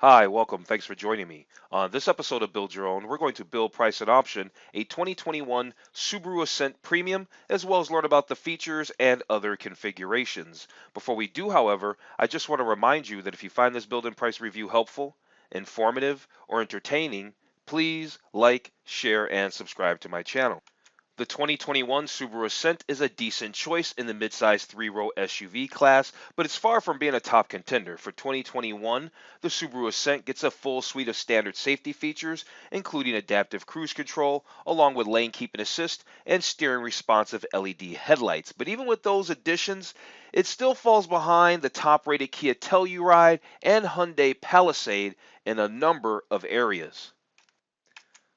Hi, welcome. Thanks for joining me. On this episode of Build Your Own, we're going to build, price, and option a 2021 Subaru Ascent Premium, as well as learn about the features and other configurations. Before we do, however, I just want to remind you that if you find this build and price review helpful, informative, or entertaining, please like, share, and subscribe to my channel. The 2021 Subaru Ascent is a decent choice in the midsize three-row SUV class, but it's far from being a top contender. For 2021, the Subaru Ascent gets a full suite of standard safety features, including adaptive cruise control, along with lane keeping assist and steering responsive LED headlights. But even with those additions, it still falls behind the top-rated Kia Telluride and Hyundai Palisade in a number of areas.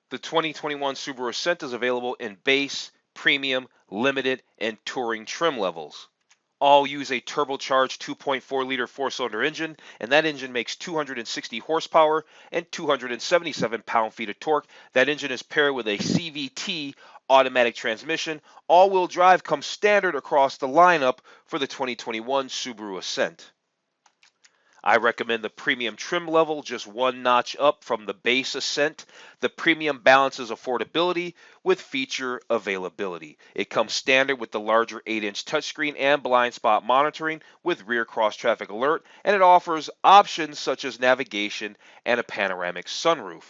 The 2021 Subaru Ascent is available in base, premium, limited, and touring trim levels. All use a turbocharged 2.4-liter four-cylinder engine, and that engine makes 260 horsepower and 277 pound-feet of torque. That engine is paired with a CVT automatic transmission. All-wheel drive comes standard across the lineup for the 2021 Subaru Ascent. I recommend the premium trim level, just one notch up from the base Ascent. The premium balances affordability with feature availability. It comes standard with the larger 8-inch touchscreen and blind spot monitoring with rear cross traffic alert, and it offers options such as navigation and a panoramic sunroof.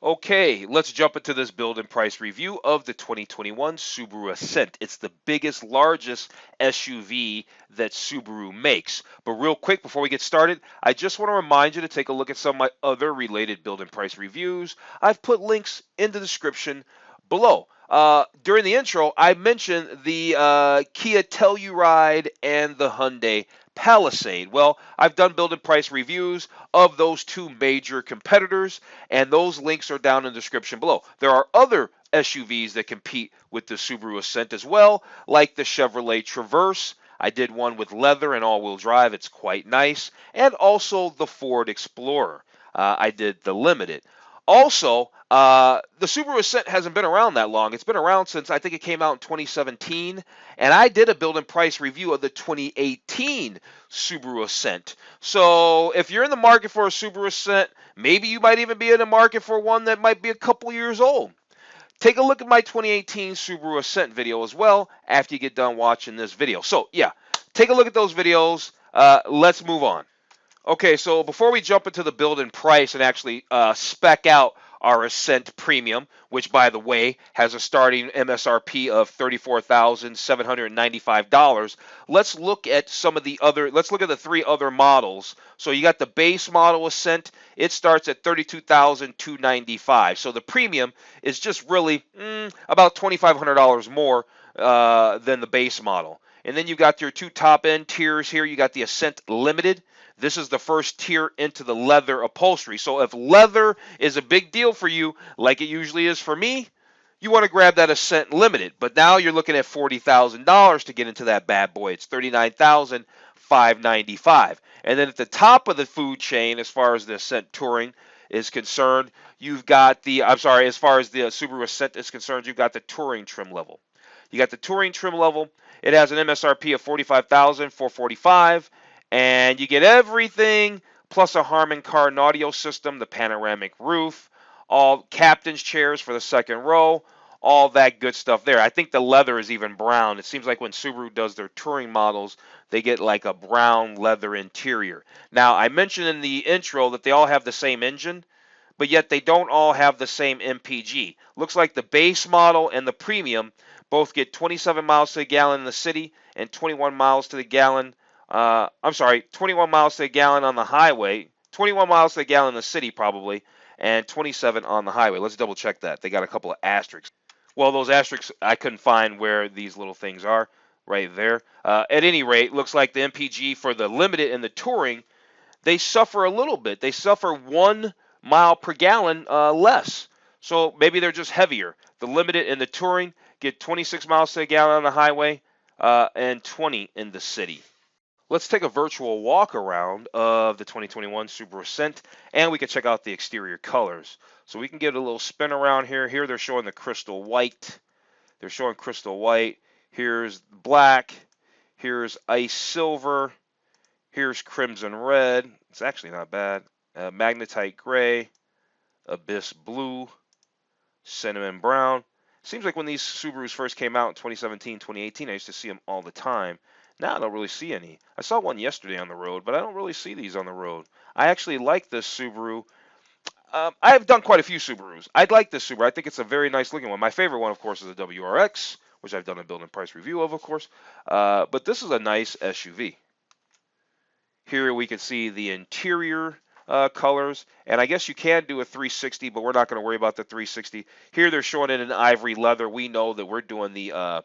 Okay, let's jump into this build and price review of the 2021 Subaru Ascent. It's the biggest, largest SUV that Subaru makes. But real quick, before we get started, I just want to remind you to take a look at some of my other related build and price reviews. I've put links in the description below. During the intro, I mentioned the Kia Telluride and the Hyundai Palisade. Well, I've done build and price reviews of those two major competitors, and those links are down in the description below. There are other SUVs that compete with the Subaru Ascent as well, like the Chevrolet Traverse. I did one with leather and all-wheel drive. It's quite nice. And also the Ford Explorer. I did the Limited. Also, the Subaru Ascent hasn't been around that long. It's been around since I think it came out in 2017, and I did a build and price review of the 2018 Subaru Ascent. So if you're in the market for a Subaru Ascent, maybe you might even be in the market for one that might be a couple years old. Take a look at my 2018 Subaru Ascent video as well after you get done watching this video. So yeah, take a look at those videos. Let's move on. Okay, so before we jump into the build and price and actually spec out our Ascent Premium, which by the way has a starting MSRP of $34,795, let's look at let's look at the three other models. So you got the base model Ascent, it starts at $32,295. So the Premium is just really about $2,500 more than the base model. And then you've got your two top end tiers here. You got the Ascent Limited. This is the first tier into the leather upholstery. So if leather is a big deal for you, like it usually is for me, you want to grab that Ascent Limited. But now you're looking at $40,000 to get into that bad boy. It's $39,595. And then at the top of the food chain, as far as the Ascent Touring is concerned, you've got as far as the Subaru Ascent is concerned, you've got the Touring trim level. You got the Touring trim level. It has an MSRP of $45,445. And you get everything plus a Harman Kardon audio system, the panoramic roof, all captain's chairs for the second row, all that good stuff there. I think the leather is even brown. It seems like when Subaru does their touring models, they get like a brown leather interior. Now, I mentioned in the intro that they all have the same engine, but yet they don't all have the same MPG. Looks like the base model and the premium both get 27 miles to the gallon in the city and 21 miles to the gallon 21 miles to the gallon on the highway, 21 miles to the gallon in the city probably, and 27 on the highway. Let's double check that. They got a couple of asterisks. Well, those asterisks, I couldn't find where these little things are right there. At any rate, looks like the MPG for the Limited and the Touring, they suffer a little bit. They suffer 1 mile per gallon less. So maybe they're just heavier. The Limited and the Touring get 26 miles to the gallon on the highway and 20 in the city. Let's take a virtual walk around of the 2021 Subaru Ascent, and we can check out the exterior colors. So we can get a little spin around here. Here they're showing the crystal white. They're showing crystal white. Here's black. Here's ice silver. Here's crimson red. It's actually not bad. magnetite gray, abyss blue, cinnamon brown. Seems like when these Subarus first came out in 2017, 2018, I used to see them all the time. Now I don't really see any. I saw one yesterday on the road, but I don't really see these on the road. I actually like this Subaru. I have done quite a few Subarus. I'd like this Subaru. I think it's a very nice looking one. My favorite one, of course, is the WRX, which I've done a build and price review of course. But this is a nice SUV. Here we can see the interior colors, and I guess you can do a 360, but we're not going to worry about the 360. Here they're showing it in ivory leather. We know that we're doing the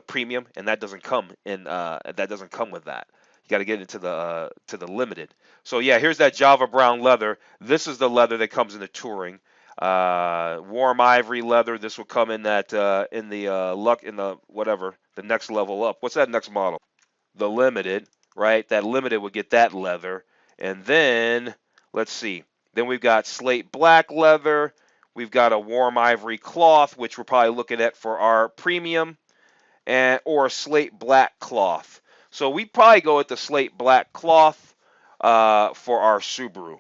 premium, and that doesn't come with that. You got to get into the to the limited. So yeah, here's that Java brown leather. This is the leather that comes in the touring. Warm ivory leather. This will come in that in the whatever the next level up. What's that next model? The limited, right? That limited would get that leather. And then let's see. Then we've got slate black leather. We've got a warm ivory cloth, which we're probably looking at for our premium, and or a slate black cloth. So we probably go with the slate black cloth for our Subaru.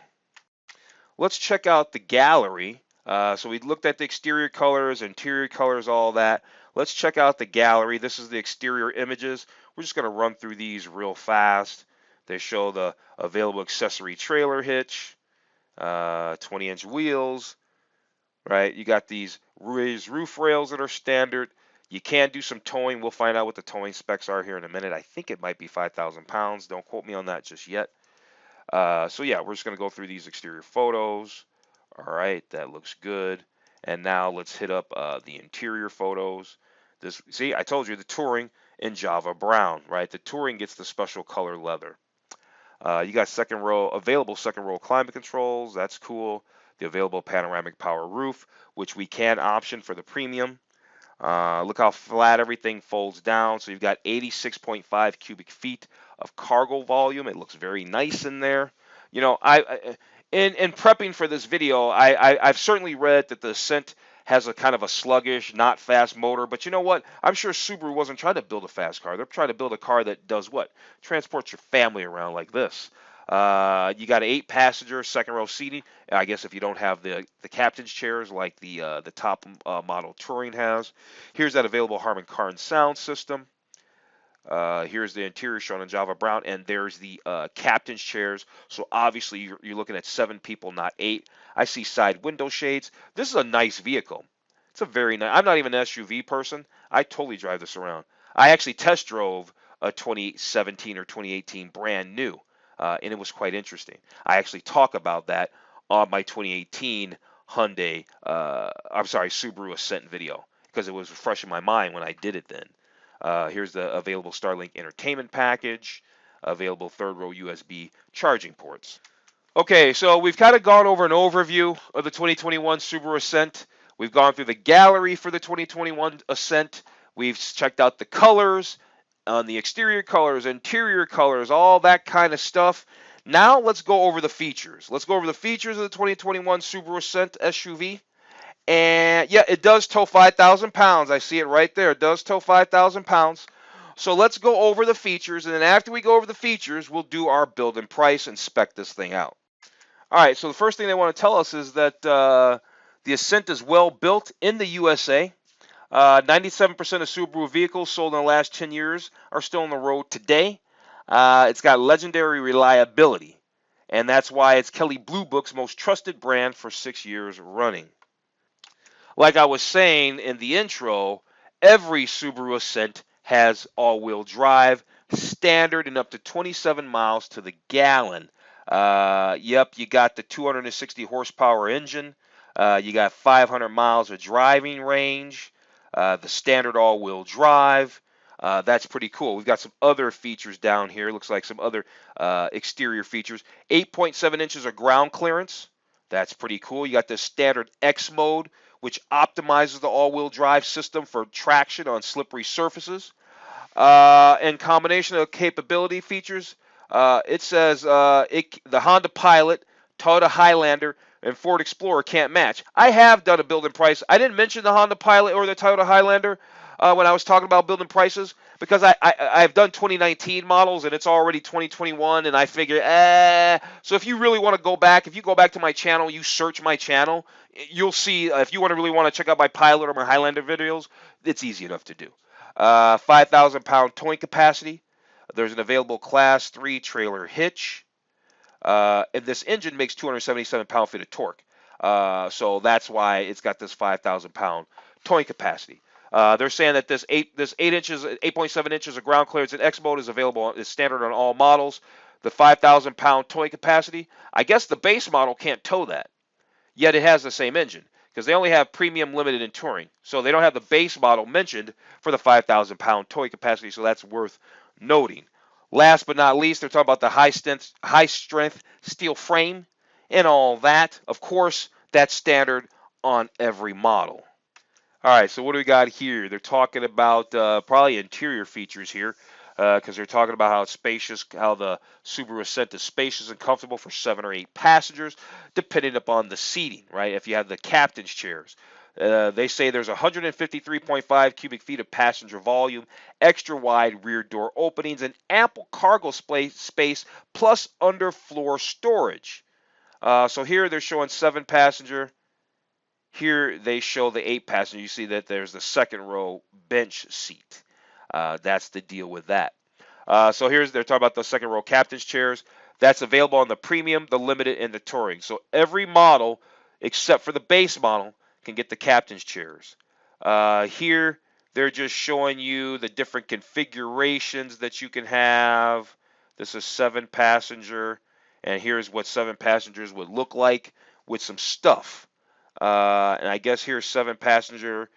Let's check out the gallery. So we looked at the exterior colors, interior colors, all that. Let's check out the gallery. This is the exterior images. We're just going to run through these real fast. They show the available accessory trailer hitch, 20-inch wheels, right? You got these raised roof rails that are standard. You can do some towing. We'll find out what the towing specs are here in a minute. I think it might be 5,000 pounds. Don't quote me on that just yet. So yeah, we're just going to go through these exterior photos. All right, that looks good. And now let's hit up the interior photos. See, I told you the touring in Java brown, right? The touring gets the special color leather. You got available second row climate controls. That's cool. The available panoramic power roof, which we can option for the premium. Look how flat everything folds down. So you've got 86.5 cubic feet of cargo volume. It looks very nice in there. You know, in prepping for this video, I've certainly read that the Ascent has a kind of a sluggish, not fast motor. But you know what? I'm sure Subaru wasn't trying to build a fast car. They're trying to build a car that does what? Transports your family around like this. You got 8-passenger second row seating. I guess if you don't have the captain's chairs like the top model Touring has. Here's that available Harman Kardon sound system. Here's the interior shown in Java brown, and there's the captain's chairs. So obviously you're looking at 7 people, not 8. I see side window shades. This is a nice vehicle. It's a very nice. I'm not even an SUV person. I totally drive this around. I actually test drove a 2017 or 2018 brand new, and it was quite interesting. I actually talk about that on my 2018 Subaru Ascent video because it was fresh in my mind when I did it then. Here's the available Starlink entertainment package, available third row USB charging ports. Okay, so we've kind of gone over an overview of the 2021 Subaru Ascent. We've gone through the gallery for the 2021 Ascent. We've checked out the colors, on the exterior colors, interior colors, all that kind of stuff. Now let's go over the features. Let's go over the features of the 2021 Subaru Ascent SUV. And yeah, it does tow 5,000 pounds. I see it right there. It does tow 5,000 pounds. So let's go over the features. And then after we go over the features, we'll do our build and price and spec this thing out. All right, so the first thing they want to tell us is that the Ascent is well built in the USA. 97% of Subaru vehicles sold in the last 10 years are still on the road today. It's got legendary reliability. And that's why it's Kelley Blue Book's most trusted brand for 6 years running. Like I was saying in the intro, every Subaru Ascent has all-wheel drive, standard and up to 27 miles to the gallon. Yep, you got the 260 horsepower engine. You got 500 miles of driving range. The standard all-wheel drive. That's pretty cool. We've got some other features down here. Looks like some other exterior features. 8.7 inches of ground clearance. That's pretty cool. You got the standard X mode, which optimizes the all-wheel drive system for traction on slippery surfaces. In combination of capability features, it says the Honda Pilot, Toyota Highlander, and Ford Explorer can't match. I have done a build and price. I didn't mention the Honda Pilot or the Toyota Highlander when I was talking about building prices, because I've done 2019 models and it's already 2021, and I figure, So if you really want to go back, if you go back to my channel, you search my channel, you'll see if you want to really want to check out my Pilot or my Highlander videos, it's easy enough to do. 5,000-pound towing capacity. There's an available Class 3 trailer hitch. And this engine makes 277 pound-feet of torque. So that's why it's got this 5,000-pound towing capacity. They're saying that this 8.7 inches of ground clearance in X mode is available, is standard on all models. The 5,000-pound towing capacity. I guess the base model can't tow that, yet it has the same engine because they only have premium, limited, and touring. So they don't have the base model mentioned for the 5,000-pound towing capacity. So that's worth noting. Last but not least, they're talking about the high strength steel frame and all that. Of course, that's standard on every model. All right, so what do we got here? They're talking about probably interior features here because they're talking about how it's spacious, how the Subaru Ascent is spacious and comfortable for 7 or 8 passengers, depending upon the seating, right? If you have the captain's chairs. They say there's 153.5 cubic feet of passenger volume, extra wide rear door openings, and ample cargo space plus underfloor storage. So here they're showing 7 passenger. Here they show the 8 passenger. You see that there's the second row bench seat. That's the deal with that. So they're talking about the second row captain's chairs. That's available on the premium, the limited, and the touring. So every model except for the base model can get the captain's chairs. Here they're just showing you the different configurations that you can have. This is 7 passenger, and here's what 7 passengers would look like with some stuff. And I guess here's 7 passenger,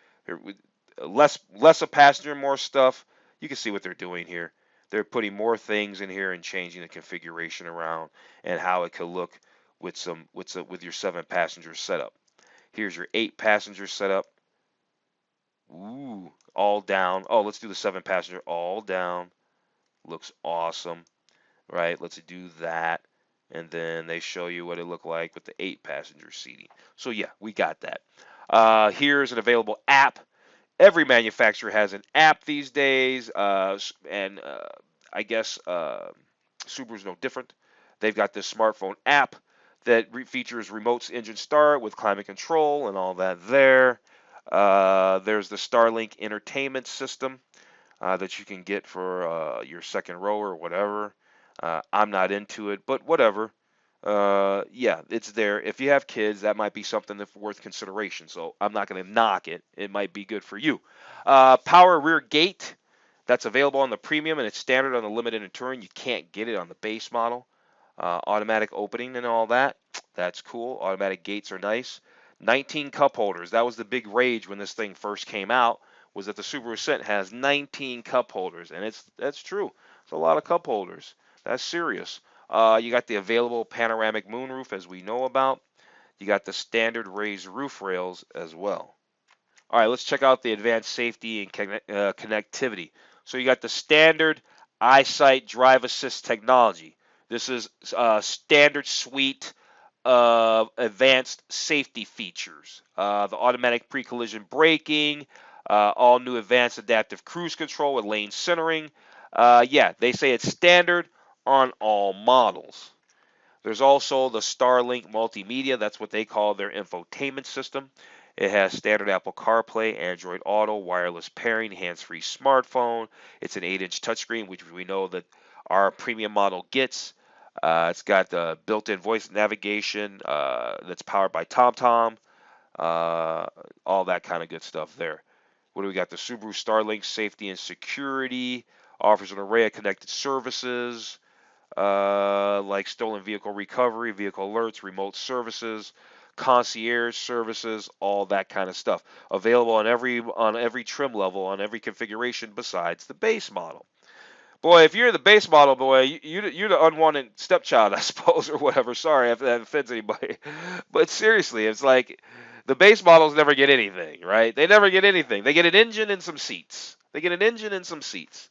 less a passenger, more stuff. You can see what they're doing here. They're putting more things in here and changing the configuration around and how it could look with your 7 passenger setup. Here's your 8 passenger setup. Ooh, all down. Oh, let's do the 7 passenger all down. Looks awesome, right? Let's do that. And then they show you what it looked like with the 8 passenger seating. So yeah, we got that. Here's an available app. Every manufacturer has an app these days, and I guess Subaru's no different. They've got this smartphone app that features remote engine start with climate control and all that there. There's the Starlink entertainment system that you can get for your second row or whatever. I'm not into it, but whatever. Yeah, it's there. If you have kids, that might be something that's worth consideration. So I'm not going to knock it. It might be good for you. Power rear gate. That's available on the premium, and it's standard on the limited and touring. You can't get it on the base model. Automatic opening and all that. That's cool. Automatic gates are nice. 19 cup holders. That was the big rage when this thing first came out, was that the Subaru Ascent has 19 cup holders, and that's true. It's a lot of cup holders. That's serious. You got the available panoramic moonroof, as we know about. You got the standard raised roof rails as well. All right, let's check out the advanced safety and connectivity. So you got the standard EyeSight drive assist technology. This is standard suite of advanced safety features. The automatic pre-collision braking, all new advanced adaptive cruise control with lane centering. Yeah, they say it's standard on all models. There's also the Starlink multimedia. That's what they call their infotainment system. It has standard Apple CarPlay, Android Auto, wireless pairing, hands-free smartphone. It's an 8-inch touchscreen, which we know that our premium model gets. It's got the built-in voice navigation that's powered by TomTom. All that kind of good stuff there. What do we got? The Subaru Starlink safety and security offers an array of connected services like stolen vehicle recovery, vehicle alerts, remote services, concierge services, all that kind of stuff. Available on every trim level, on every configuration besides the base model. Boy, if you're the base model, boy, you're the unwanted stepchild, I suppose, or whatever. Sorry if that offends anybody. But seriously, it's like the base models never get anything, right? They never get anything. They get an engine and some seats. They get an engine and some seats.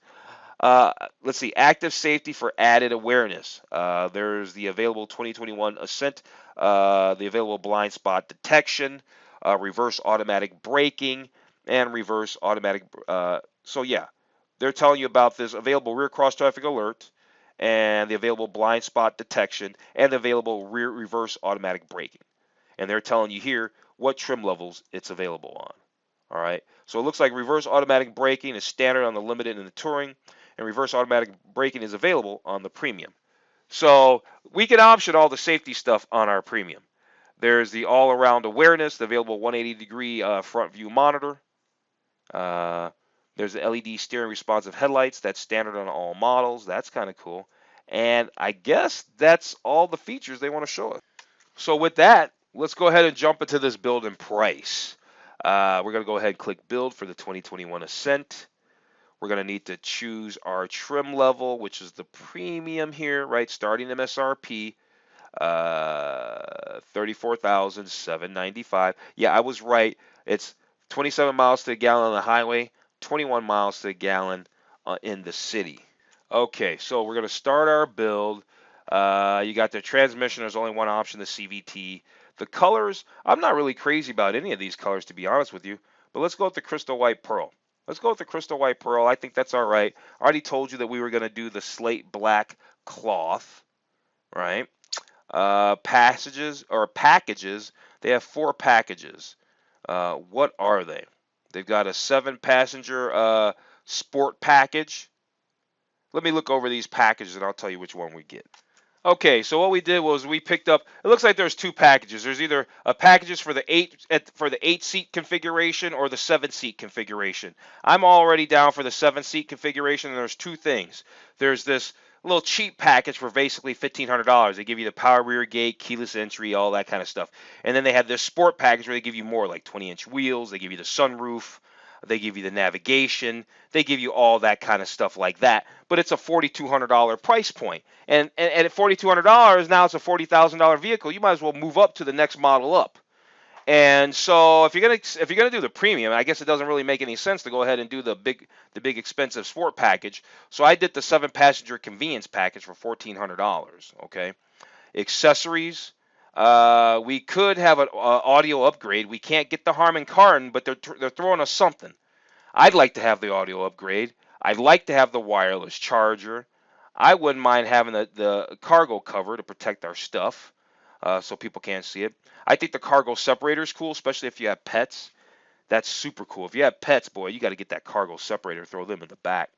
Let's see, active safety for added awareness. There's the available 2021 Ascent, the available blind spot detection, reverse automatic braking, and reverse automatic. So yeah, they're telling you about this available rear cross traffic alert and the available blind spot detection and the available rear reverse automatic braking. And they're telling you here what trim levels it's available on. All right, so it looks like reverse automatic braking is standard on the limited and the touring, and reverse automatic braking is available on the premium. So we can option all the safety stuff on our premium. There's the all-around awareness, the available 180-degree front view monitor. Uh, there's the LED steering responsive headlights. That's standard on all models. That's kind of cool. And I guess that's all the features they want to show us. So with that, let's go ahead and jump into this build and price. We're going to go ahead and click build for the 2021 Ascent. We're going to need to choose our trim level, which is the premium here, right? Starting MSRP, 34,795. Yeah, I was right. It's 27 miles to the gallon on the highway, 21 miles to the gallon in the city. Okay, so we're going to start our build. You got the transmission. There's only one option, the CVT. The colors, I'm not really crazy about any of these colors, to be honest with you. But let's go with the Crystal White Pearl. Let's go with the Crystal White Pearl. I think that's all right. I already told you that we were going to do the slate black cloth, right? Packages. They have 4 packages. What are they? They've got a 7-passenger sport package. Let me look over these packages and I'll tell you which one we get. Okay, so what we did was we picked up. It looks like there's 2 packages. There's either a packages for the 8-seat configuration or the 7-seat configuration. I'm already down for the 7-seat configuration, and there's 2 things. There's this little cheap package for basically $1,500. They give you the power rear gate, keyless entry, all that kind of stuff. And then they have this sport package where they give you more, like 20-inch wheels. They give you the sunroof. They give you the navigation. They give you all that kind of stuff like that. But it's a $4,200 price point. And at $4,200, now it's a $40,000 vehicle. You might as well move up to the next model up. And so if you're gonna do the premium, I guess it doesn't really make any sense to go ahead and do the big expensive sport package. So I did the 7-passenger convenience package for $1,400. Okay, accessories. We could have an audio upgrade. We can't get the Harman Kardon, but they're throwing us something. I'd like to have the audio upgrade. I'd like to have the wireless charger. I wouldn't mind having the cargo cover to protect our stuff so people can't see it. I think the cargo separator is cool, especially if you have pets. That's super cool. If you have pets, boy, you got to get that cargo separator, throw them in the back,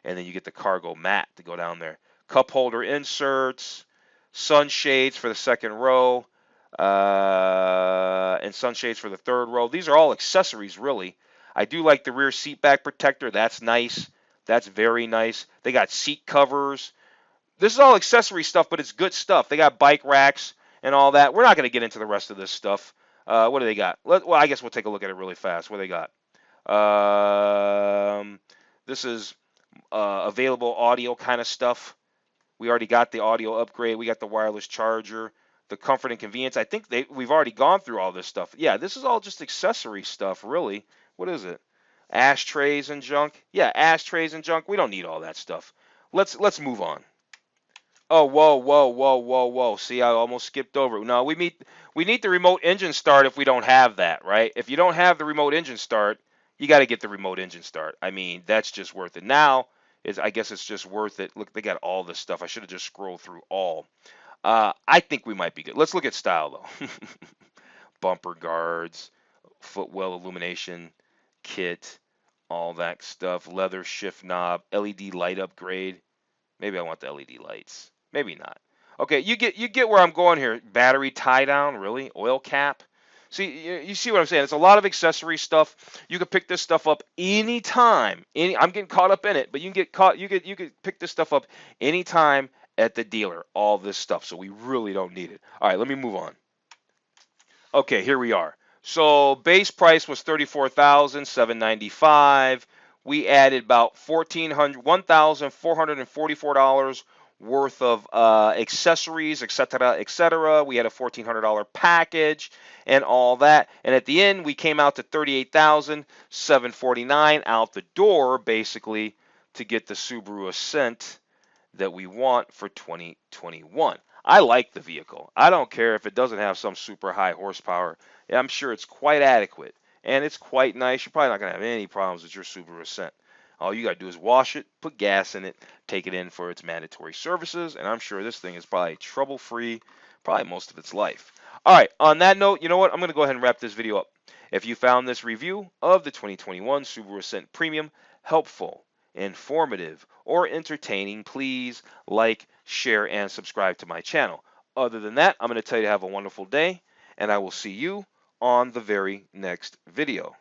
and then you get the cargo mat to go down there. Cup holder inserts, sunshades for the second row, and sunshades for the third row. These are all accessories, really. I do like the rear seat back protector. That's nice. That's very nice. They got seat covers. This is all accessory stuff, but it's good stuff. They got bike racks and all that. We're not going to get into the rest of this stuff. What do they got? Well, I guess we'll take a look at it really fast. What do they got? This is available audio kind of stuff. We already got the audio upgrade. We got the wireless charger, the comfort and convenience. I think we've already gone through all this stuff. Yeah, this is all just accessory stuff, really. What is it? Ashtrays and junk? Yeah, ashtrays and junk. We don't need all that stuff. Let's move on. Oh, whoa, whoa, whoa, whoa, whoa. See, I almost skipped over it. No, we need the remote engine start if we don't have that, right? If you don't have the remote engine start, you got to get the remote engine start. I mean, that's just worth it. Now, I guess it's just worth it. Look, they got all this stuff. I should have just scrolled through all. I think we might be good. Let's look at style, though. Bumper guards, footwell illumination, kit, all that stuff. Leather shift knob, LED light upgrade. Maybe I want the LED lights. Maybe not. Okay, you get where I'm going here. Battery tie down, really? Oil cap. See, you see what I'm saying? It's a lot of accessory stuff. You can pick this stuff up anytime. I'm getting caught up in it, but you can pick this stuff up anytime at the dealer. All this stuff. So we really don't need it. All right, let me move on. Okay, here we are. So base price was $34,795. We added about $1,444 worth of accessories, etc., etc. We had a $1,400 package and all that. And at the end, we came out to $38,749 out the door, basically, to get the Subaru Ascent that we want for 2021. I like the vehicle. I don't care if it doesn't have some super high horsepower. I'm sure it's quite adequate. And it's quite nice. You're probably not going to have any problems with your Subaru Ascent. All you got to do is wash it, put gas in it, take it in for its mandatory services, and I'm sure this thing is probably trouble-free, probably most of its life. All right, on that note, you know what? I'm going to go ahead and wrap this video up. If you found this review of the 2021 Subaru Ascent Premium helpful, informative, or entertaining, please like, share, and subscribe to my channel. Other than that, I'm going to tell you to have a wonderful day, and I will see you on the very next video.